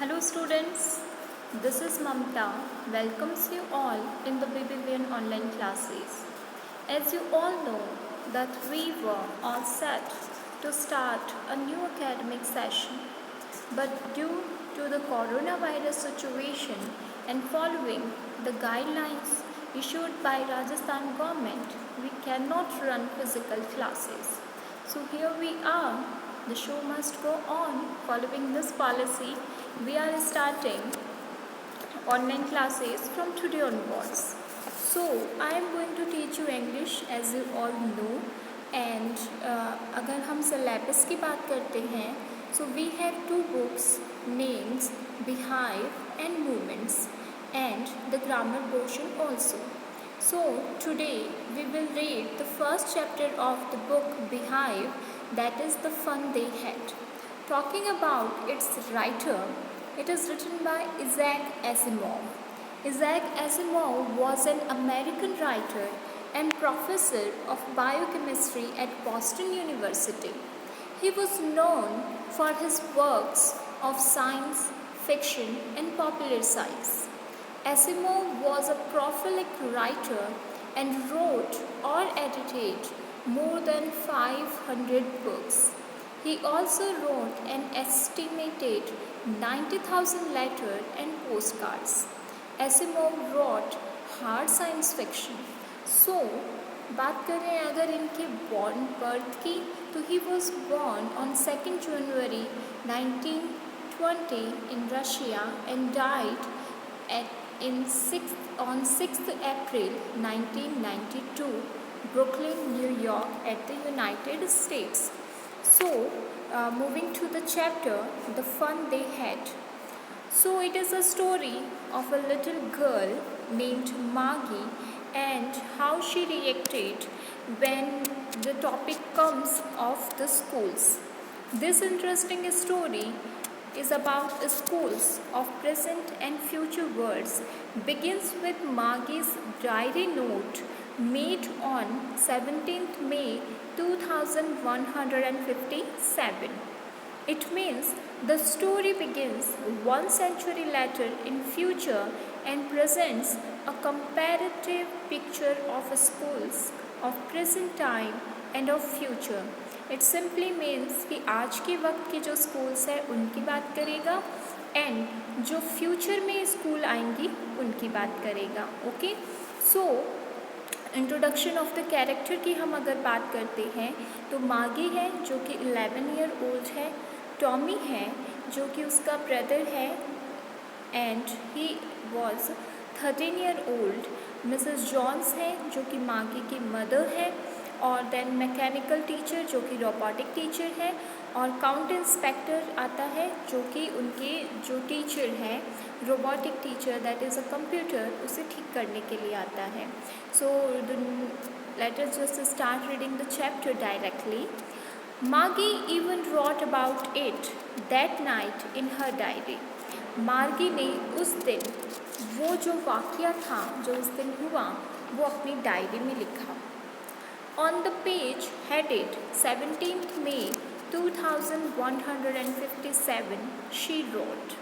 Hello students, this is Mamta. Welcomes you all in the BBVN online classes. As you all know that we were all set to start a new academic session, but due to the coronavirus situation and following the guidelines issued by Rajasthan government, we cannot run physical classes. So here we are. The show must go on. Following this policy, we are starting online classes from today onwards. So I am going to teach you English as you all know. And अगर हम syllabus की बात करते हैं, so we have two books, names, Beehive and Movements, and the grammar portion also. So today we will read the first chapter of the book Beehive, that is the fun they had. Talking about its writer, it is written by Isaac Asimov. Isaac Asimov was an American writer and professor of biochemistry at Boston University. He was known for his works of science, fiction, and popular science. Asimov was a prolific writer and wrote or edited more than 500 books. He also wrote an estimated 90,000 letters and postcards. Asimov wrote hard science fiction. So, बात करें अगर इनके born birth की, तो he was born on 2nd January 1920 in Russia and died on 6th April 1992, Brooklyn, New York at the United States. So, moving to the chapter, the fun they had. So, it is a story of a little girl named Margie and how she reacted when the topic comes of the schools. This interesting story is about schools of present and future worlds. Begins with Margie's diary note made on 17th May 2157. It means the story begins 1 century later in future and presents a comparative picture of schools of present time and of future. It simply means कि आज के वक्त के जो schools हैं उनकी बात करेगा एंड जो फ्यूचर में स्कूल आएंगी उनकी बात करेगा. Okay, so introduction of the character की हम अगर बात करते हैं तो मागी है जो कि 11 ईयर ओल्ड है, टॉमी है जो कि उसका ब्रदर है and he was 13 year old, Mrs Jones है जो कि मागी की मदर है, और देन मैकेनिकल टीचर जो कि रोबोटिक टीचर है, और काउंट इंस्पेक्टर आता है जो कि उनके जो टीचर हैं robotic teacher that is a computer, उसे ठीक करने के लिए आता है. So let us just start reading the chapter directly. Margie even wrote about it that night in her diary. Margie ने उस दिन वो जो वाक़या था जो उस दिन हुआ वो अपनी डायरी में लिखा. On the page headed 17th May 2157, she wrote,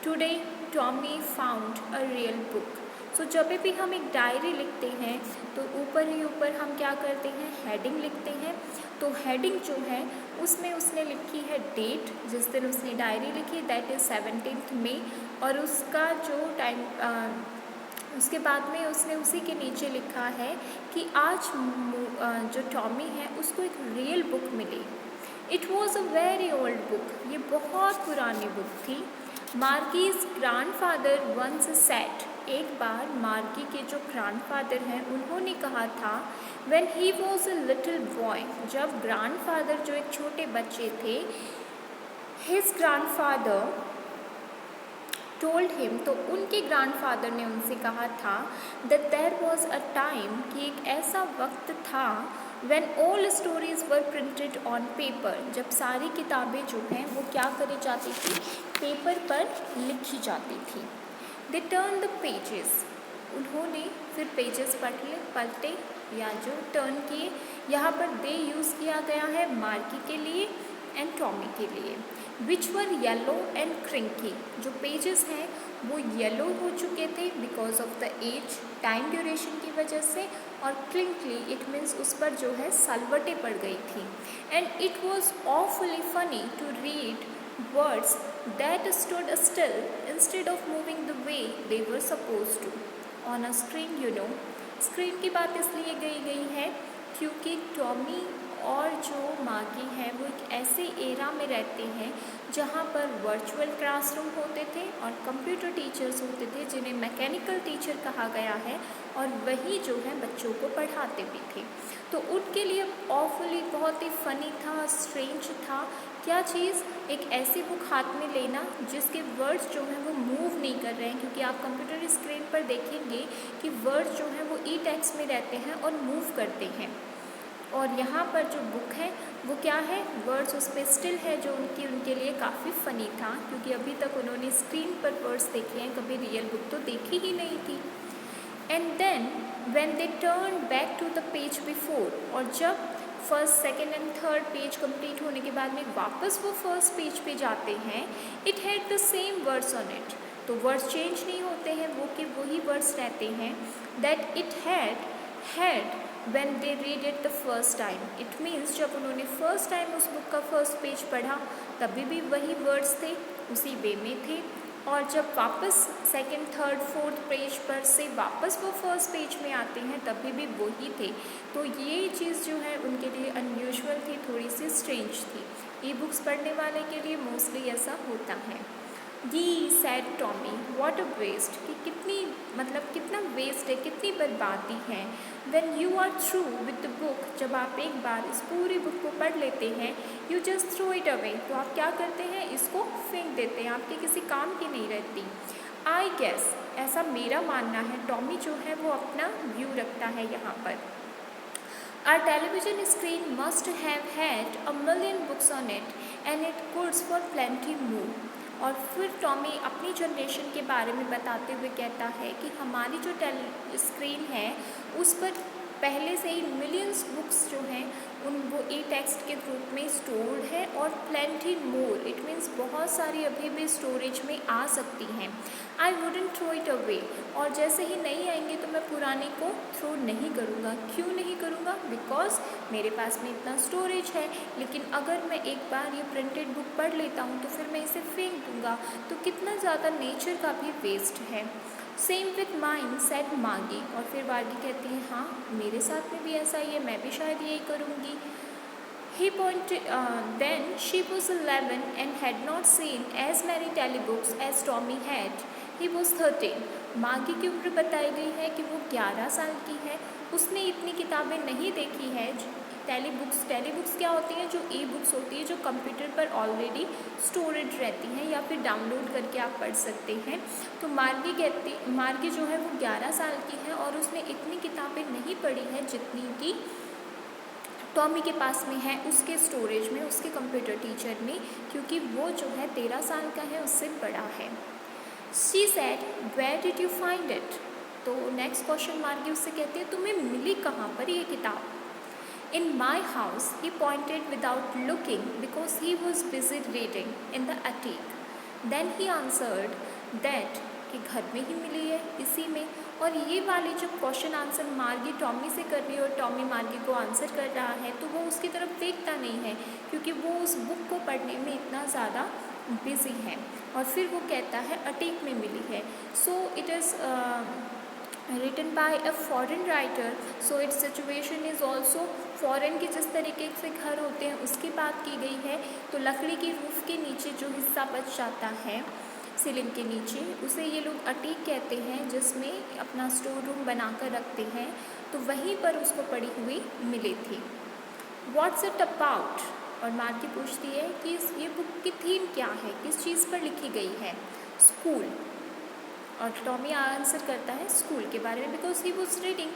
"Today Tommy found a real book." So जब भी हम एक डायरी लिखते हैं तो ऊपर ही ऊपर हम क्या करते हैं, हेडिंग लिखते हैं. तो हेडिंग जो है उसमें उसने लिखी है डेट जिस दिन उसने डायरी लिखी, दैट इज़ 17th May, और उसका जो टाइम उसके बाद में उसने उसी के नीचे लिखा है कि आज जो टॉमी है उसको एक रियल बुक मिली. It was a very old book, ये बहुत पुरानी बुक थी. मार्गीज ग्रैंडफादर वंस सेड, एक बार मार्गी के जो ग्रैंडफादर हैं उन्होंने कहा था, when he was a little boy, जब ग्रैंडफादर जो एक छोटे बच्चे थे, हिज ग्रैंडफादर टोल्ड हिम, तो उनके ग्रैंडफादर ने उनसे कहा था that there was a time, कि एक ऐसा वक्त था when all stories were printed on paper, जब सारी किताबें जो हैं वो क्या करी जाती थी, पेपर पर लिखी जाती थी. दे टर्न द पेजेस, उन्होंने फिर पेजेस पलटे या जो टर्न किए. यहाँ पर दे यूज़ किया गया है मार्गी के लिए एंड टॉमी के लिए, विच वर येलो एंड क्रिंकी। जो पेजेस हैं वो येलो हो चुके थे because of the age, time duration की वजह से, और क्रिंकली इट मीन्स उस पर जो है सलवटें पड़ गई थी। And it was awfully funny to read words that stood still instead of moving the way they were supposed to on a screen, you know। Screen की बात इसलिए गई है क्योंकि टॉमी और जो मागी हैं वो एक ऐसे एरा में रहते हैं जहाँ पर वर्चुअल क्लासरूम होते थे और कंप्यूटर टीचर्स होते थे जिन्हें मैकेनिकल टीचर कहा गया है, और वही जो है बच्चों को पढ़ाते भी थे। तो उनके लिए ऑफुली बहुत ही फ़नी था, स्ट्रेंज था। क्या चीज़? एक ऐसी बुक हाथ में लेना जिसके वर्ड्स जो हैं वो मूव नहीं कर रहे हैं, क्योंकि आप कंप्यूटर स्क्रीन पर देखेंगे कि वर्ड्स जो हैं वो ई टेक्स्ट में रहते हैं और मूव करते हैं, और यहाँ पर जो बुक है वो क्या है, वर्ड्स उस पर स्टिल है, जो उनके लिए काफ़ी फ़नी था क्योंकि अभी तक उन्होंने स्क्रीन पर वर्ड्स देखे हैं, कभी रियल बुक तो देखी ही नहीं थी। And then when they turn back to the page before, और जब first, second and third page complete होने के बाद में वापस वो फर्स्ट पेज पे जाते हैं, it had the same words on it. तो वर्ड्स चेंज नहीं होते हैं, वो कि वही वर्ड्स रहते हैं that it had when they read it the first time। it means जब उन्होंने फर्स्ट टाइम उस बुक का फर्स्ट पेज पढ़ा तभी भी वही वर्ड्स थे, उसी वे में थे, और जब वापस सेकंड, थर्ड, फोर्थ पेज पर से वापस वो फर्स्ट पेज में आते हैं तभी भी वही थे। तो ये चीज़ जो है उनके लिए अनयूजुअल थी, थोड़ी सी स्ट्रेंज थी। ई बुक्स पढ़ने वाले के लिए मोस्टली ऐसा होता है। The said Tommy, what a waste, कि कितना वेस्ट है, कितनी बर्बादी है। When you are through with the book, जब आप एक बार इस पूरी बुक को पढ़ लेते हैं, you just throw it away, तो आप क्या करते हैं, इसको फेंक देते हैं, आपके किसी काम की नहीं रहती। आई गेस, ऐसा मेरा मानना है, टॉमी जो है वो अपना व्यू रखता है यहाँ पर। Our television screen must have had a million books on it and it could for plenty more। और फिर टॉमी अपनी जनरेशन के बारे में बताते हुए कहता है कि हमारी जो स्क्रीन है उस पर पहले से ही मिलियंस बुक्स जो हैं वो ई टेक्स्ट के रूप में स्टोर्ड है, और प्लेंटी मोर, इट मीन्स बहुत सारी अभी भी स्टोरेज में आ सकती हैं। I wouldn't throw it away, और जैसे ही नहीं आएंगे तो मैं पुराने को थ्रो नहीं करूँगा। क्यों नहीं करूँगा? बिकॉज मेरे पास में इतना स्टोरेज है, लेकिन अगर मैं एक बार ये प्रिंटेड बुक पढ़ लेता हूँ तो फिर मैं इसे फेंक दूँगा, तो कितना ज़्यादा नेचर का भी वेस्ट है। सेम विथ माइन सेड मागी, और फिर मागी कहती है हाँ मेरे साथ में भी ऐसा ही है, मैं भी शायद यही करूँगी। He pointed, then she was 11 and had not seen as many telebooks as Tommy had। He was 13। मागी की उम्र बताई गई है कि वो 11 साल की है, उसने इतनी किताबें नहीं देखी है। टेलीबुक्स क्या होती हैं? जो ई बुक्स होती है, जो कंप्यूटर पर ऑलरेडी स्टोरेज रहती हैं या फिर डाउनलोड करके आप पढ़ सकते हैं। तो मार्गी जो है वो 11 साल की है और उसने इतनी किताबें नहीं पढ़ी है जितनी कि टॉमी के पास में है उसके स्टोरेज में, उसके कंप्यूटर टीचर में, क्योंकि वो जो है 13 साल का है, उससे बड़ा है। She said where did you find it. तो नेक्स्ट क्वेश्चन मार्गी उससे कहती है तुम्हें मिली कहाँ पर ये किताब। In my house, he pointed without looking because he was busy reading in the attic। Then he answered that कि घर में ही मिली है, इसी में। और ये वाली जो क्वेश्चन आंसर मार्गी टॉमी से कर रही है और टॉमी मार्गी को आंसर कर रहा है, तो वो उसकी तरफ देखता नहीं है क्योंकि वो उस बुक को पढ़ने में इतना ज़्यादा बिजी है। और फिर वो कहता है अटीक में मिली है। So it is written by a foreign writer, so its situation is also foreign के जिस तरीके से घर होते हैं उसकी बात की गई है। तो लकड़ी की रूफ के नीचे जो हिस्सा बच जाता है सीलिंग के नीचे, उसे ये लोग अटीक कहते हैं, जिसमें अपना स्टोर रूम बनाकर रखते हैं। तो वहीं पर उसको पड़ी हुई मिली थी। व्हाट्स इट अबाउट, और मार्गी पूछती है कि ये बुक की थीम क्या है, किस चीज़ पर लिखी गई है। स्कूल। और टॉमी आंसर करता है स्कूल के बारे में, because he was reading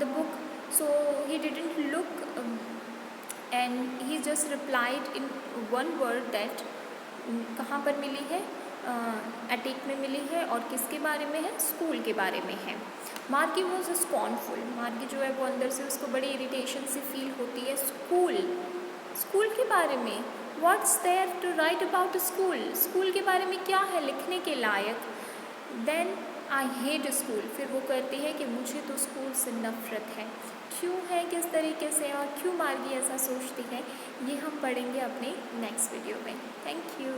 the book, so he didn't look and he just replied in one word that कहाँ पर मिली है, अटैक में मिली है, और किसके बारे में है, स्कूल के बारे में है। मार्गी वॉज स्कॉर्नफुल, मार्गी जो है वो अंदर से उसको बड़ी इरिटेशन सी फील होती है। स्कूल के बारे में, what's there to write about school, school के बारे में क्या है लिखने के लायक। देन आई हेट स्कूल, फिर वो कहती है कि मुझे तो स्कूल से नफ़रत है। क्यों है, किस तरीके से, और क्यों मार्गी ऐसा सोचती है, ये हम पढ़ेंगे अपने नेक्स्ट वीडियो में। Thank you.